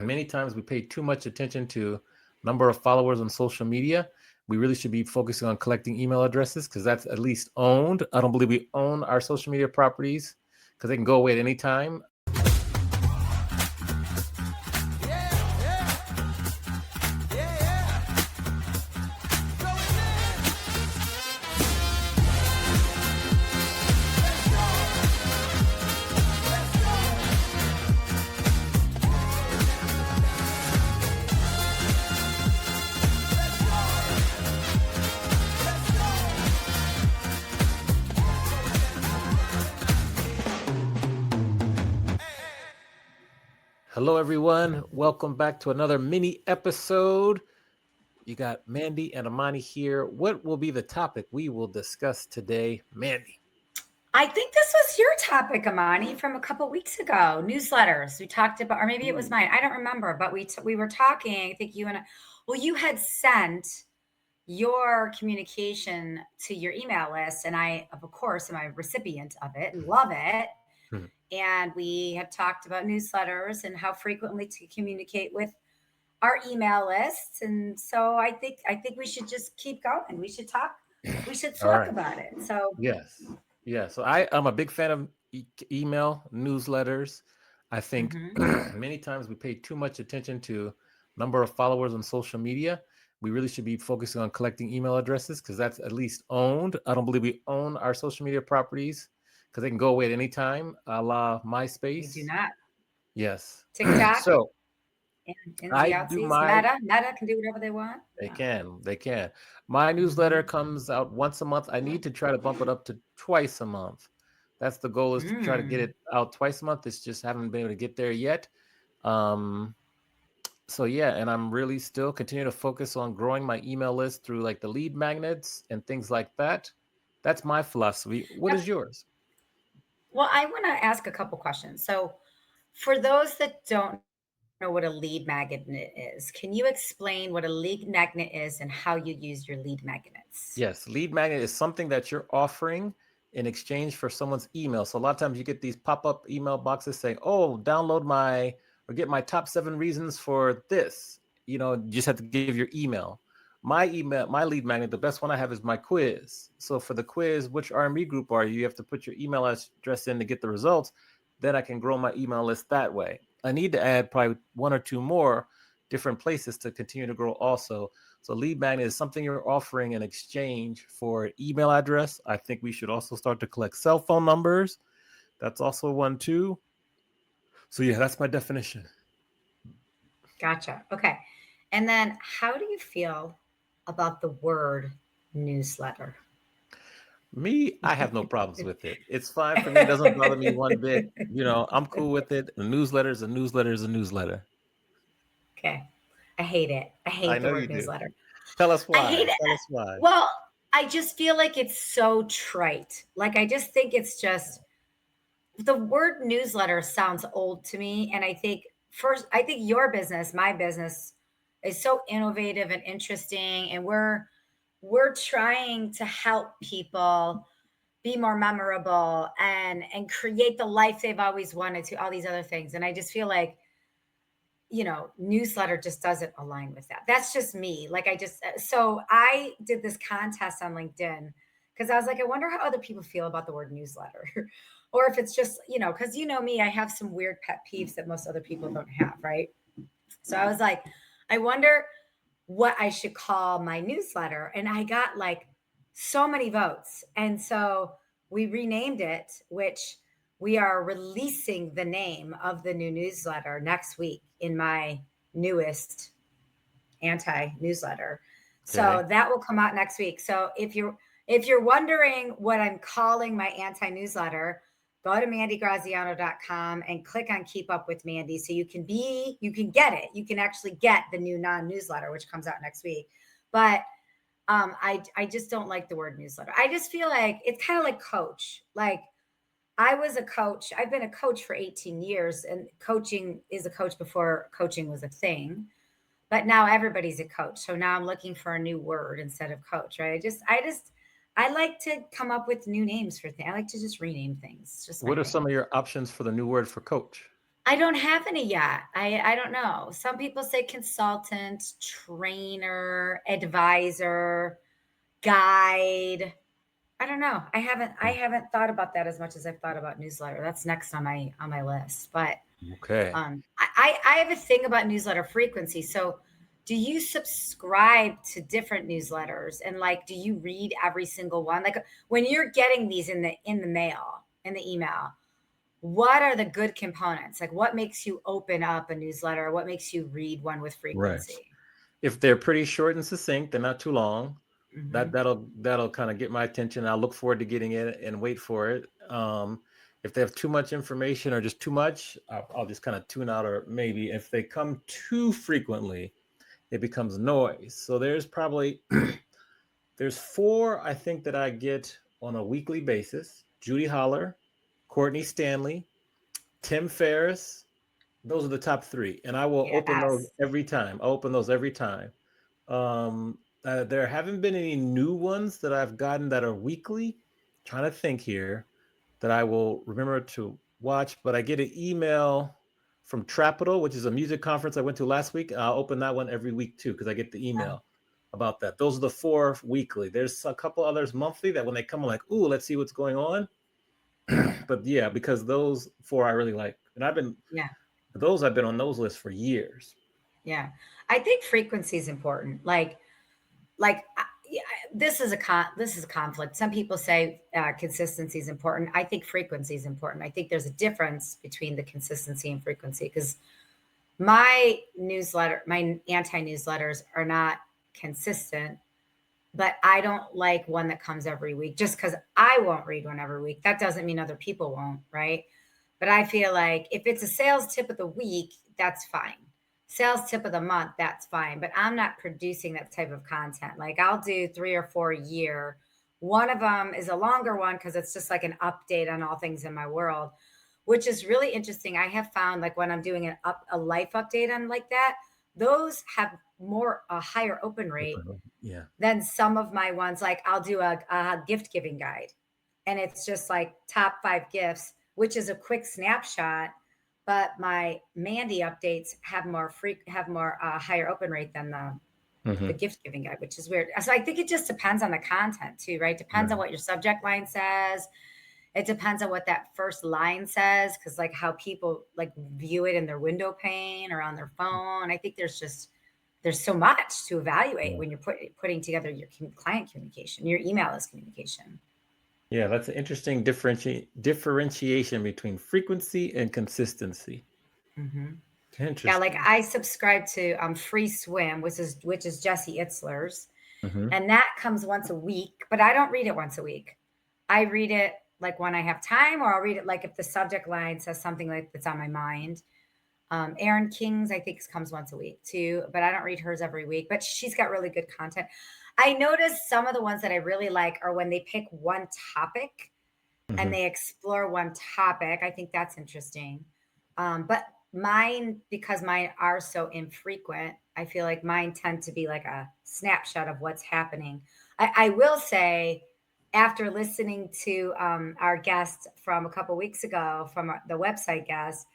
Many times we pay too much attention to number of followers on social media. We really should be focusing on collecting email addresses because that's at least owned. I don't believe we own our social media properties because they can go away at any time. Hello, everyone. Welcome back to another mini episode. You got Mandy and Amani here. What will be the topic we will discuss today, Mandy? I think this was your topic, Amani, from a couple weeks ago. Newsletters. We talked about, or maybe it was mine. I don't remember, but we were talking. I think you and I, well, you had sent your communication to your email list, and I, of course, am a recipient of it and love it. Hmm. And we had talked about newsletters and how frequently to communicate with our email lists. And so I think we should just keep going. We should talk. We should All talk right. about it. So. Yes. Yeah. So I'm a big fan of email newsletters. I think Mhm. many times we pay too much attention to number of followers on social media. We really should be focusing on collecting email addresses because that's at least owned. I don't believe we own our social media properties because they can go away at any time, a la We do MySpace. not. Yes. TikTok So and I the do outsies. my Meta can do whatever they want. They Yeah. can. They can. My newsletter Hmm. comes out once a month. I need to try to bump it up to twice a month. That's the goal, is to try to get Mm. it out twice a month. It's just haven't been able to get there yet. Um, so yeah, and I'm really still continue to focus on growing my email list through like the lead magnets and things like that. That's my philosophy. What is yours? Well, I want to ask a couple questions. So, for those that don't know what a lead magnet is, can you explain what a lead magnet is and how you use your lead magnets? Yes, lead magnet is something that you're offering in exchange for someone's email. So a lot of times you get these pop-up email boxes saying, "Oh, download my or get my top 7 reasons for this." You just have to give your email. My lead magnet, the best one I have is my quiz. So for the quiz, which R&B group are you? You have to put your email address in to get the results. Then I can grow my email list that way. I need to add probably one or two more different places to continue to grow also. So lead magnet is something you're offering in exchange for an email address. I think we should also start to collect cell phone numbers. That's also one too. So yeah, that's my definition. Gotcha. Okay. And then, how do you feel about the word newsletter? Me, I have no problems with it. It's fine for me. It doesn't bother me one bit. I'm cool with it. A newsletter is a newsletter is a newsletter. Okay. I hate it. I I hate the know you word do. newsletter. Tell us I hate why. it. Tell us why. Well, I just feel like it's so trite. Like, I just think it's just the word newsletter sounds old to me. And I think your business, my business, is so innovative and interesting. And we're trying to help people be more memorable and create the life they've always wanted to, all these other things. And I just feel like, newsletter just doesn't align with that. That's just me. Like, so I did this contest on LinkedIn because I was like, I wonder how other people feel about the word newsletter. Or if it's just, because me, I have some weird pet peeves that most other people don't have, right? So I was like, I wonder what I should call my newsletter. And I got like so many votes. And so we renamed it, which we are releasing the name of the new newsletter next week in my newest anti newsletter. So Okay. that will come out next week. So if you're wondering what I'm calling my anti newsletter, go to mandygraziano.com and click on Keep Up with Mandy so you can get it. You can actually get the new non-newsletter, which comes out next week. But I just don't like the word newsletter. I just feel like it's kind of like coach. Like, I was a coach. I've been a coach for 18 years, and coaching is a coach before coaching was a thing. But now everybody's a coach. So now I'm looking for a new word instead of coach, right? I like to come up with new names for things. I like to just rename things. It's just my What are thing. some of your options for the new word for coach? I don't have any yet. I don't know. Some people say consultant, trainer, advisor, guide. I don't know. I haven't thought about that as much as I've thought about newsletter. That's next on my list. But Okay. I have a thing about newsletter frequency. So do you subscribe to different newsletters and like do you read every single one? Like when you're getting these in the mail, in the email, what are the good components? Like what makes you open up a newsletter? What makes you read one with Right. frequency? If they're pretty short and succinct, they're not too long. Hmm. That'll kind of get my attention. I'll look forward to getting it and wait for it. If they have too much information or just too much, I'll just kind of tune out. Or maybe if they come too frequently, it becomes noise. So there's probably there's four I think that I get on a weekly basis: Judy Holler, Courtney Stanley, Tim Ferriss. Those are the top three, and I will open those Yes. every time. I open those every time. Um, there haven't been any new ones that I've gotten that are weekly. Trying to think here that I will remember to watch, but I get an email from Trapital, which is a music conference I went to last week. I'll open that one every week too because I get the Yeah. email about that. Those are the four weekly. There's a couple others monthly that when they come, I'm like, ooh, let's see what's going on. But yeah, because those four I really like, and Yeah. I've been on those lists for years. Yeah. I think frequency is important. Yeah, this is a conflict. Some people say consistency is important. I think frequency is important. I think there's a difference between the consistency and frequency because my anti newsletters are not consistent, but I don't like one that comes every week just because I won't read one every week. That doesn't mean other people won't, right? But I feel like if it's a sales tip of the week, that's fine. Sales tip of the month, that's fine. But I'm not producing that type of content. Like I'll do 3 or 4 a year. One of them is a longer one because it's just like an update on all things in my world, which is really interesting. I have found like when I'm doing a life update on like that, those have a higher open rate Yeah. than some of my ones. Like I'll do a gift giving guide and it's just like top 5 gifts, which is a quick snapshot. But my Mandy updates have more higher open rate than the Hmm. gift giving guide, which is weird. So I think it just depends on the content too, right? Depends on Right. what your subject line says. It depends on what that first line says, because like how people like view it in their window pane or on their phone. I think there's so much to evaluate Yeah. when you're putting together your client communication. Your email is communication. Yeah, that's an interesting differentiation between frequency and consistency. Hmm. Yeah, like Interesting. I subscribe to Free Swim, which is Jesse Itzler's, Hmm. and that comes once a week. But I don't read it once a week. I read it like when I have time, or I'll read it like if the subject line says something like that's on my mind. Erin King's, I think, comes once a week too, but I don't read hers every week. But she's got really good content. I noticed some of the ones that I really like are when they pick one topic and Hmm. they explore one topic. I think that's interesting. But mine, because mine are so infrequent, I feel like mine tend to be like a snapshot of what's happening. I will say, after listening to our guest from a couple weeks ago, from the website guest,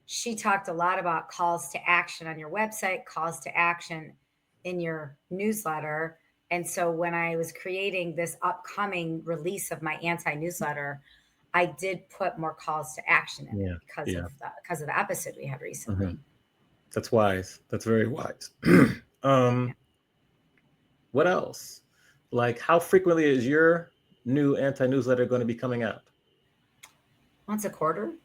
she talked a lot about calls to action on your website, calls to action in your newsletter. And so when I was creating this upcoming release of my anti newsletter, I did put more calls to action in it Yeah. Yeah. because of the episode we had Hmm. recently. That's wise. That's very wise. Yeah. um, what else? Like, how frequently is your new anti-newsletter going to be coming out? Once a quarter.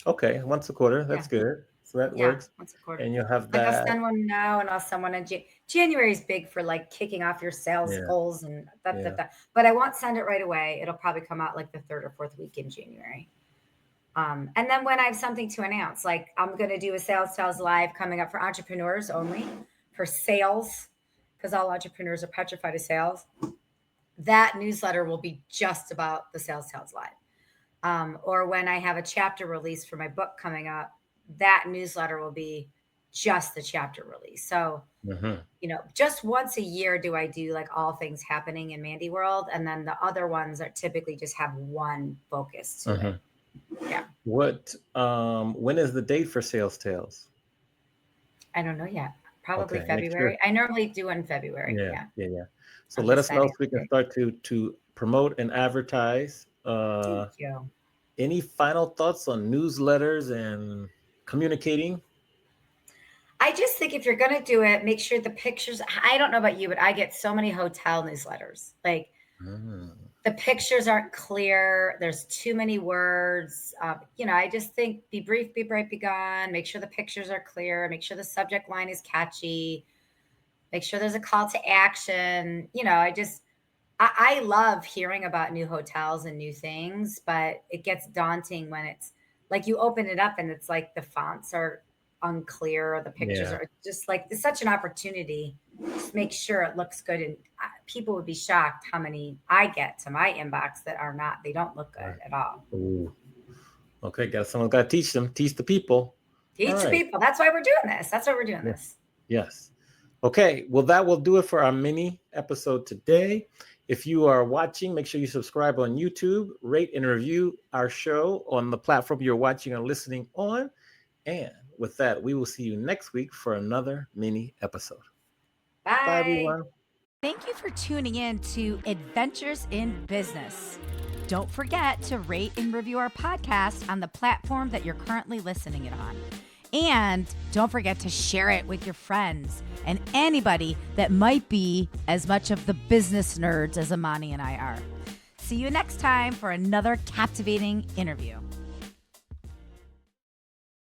Okay, once a quarter. That's Yeah. good. So that Yeah. works. Once a quarter. And you'll have Like I'll that. send one now and I'll send one in January is big for like kicking off your sales Yeah. goals and that, that, Yeah. that. But I won't send it right away. It'll probably come out like the third or fourth week in January. And then when I have something to announce, like I'm going to do a sales tells live coming up for entrepreneurs only for sales, because all entrepreneurs are petrified of sales. That newsletter will be just about the sales tells live. Or when I have a chapter release for my book coming up, that newsletter will be just the chapter release. So, Hmm. just once a year do I do like all things happening in Mandy World. And then the other ones are typically just have one focus to Hmm. it. Yeah. What? When is the date for Sales Tales? I don't know yet. Probably Okay, make sure. February. I normally do it in February. Yeah, Yeah. yeah, yeah. So I'm let just us know setting so up we the can date. start to promote and advertise. Thank you. Any final thoughts on newsletters and communicating? I just think if you're going to do it, make sure the pictures. I don't know about you, but I get so many hotel newsletters. Like Mm, the pictures aren't clear. There's too many words. I just think be brief, be bright, be gone. Make sure the pictures are clear. Make sure the subject line is catchy. Make sure there's a call to action. I love hearing about new hotels and new things, but it gets daunting when it's like you open it up and it's like the fonts are unclear or the pictures yeah. are just like it's such an opportunity to make sure it looks good. And people would be shocked how many I get to my inbox that are not, they don't look good Right. at all. Ooh. Okay, someone's got to teach them, teach the people. All Teach the right. people. That's why we're doing this. That's why we're doing Yeah. this. Yes. Okay. Well, that will do it for our mini episode today. If you are watching, make sure you subscribe on YouTube, rate and review our show on the platform you're watching or listening on. And with that, we will see you next week for another mini episode. Bye, Bye. everyone. Thank you for tuning in to Adventures in Business. Don't forget to rate and review our podcast on the platform that you're currently listening it on. And don't forget to share it with your friends and anybody that might be as much of the business nerds as Amani and I are. See you next time for another captivating interview.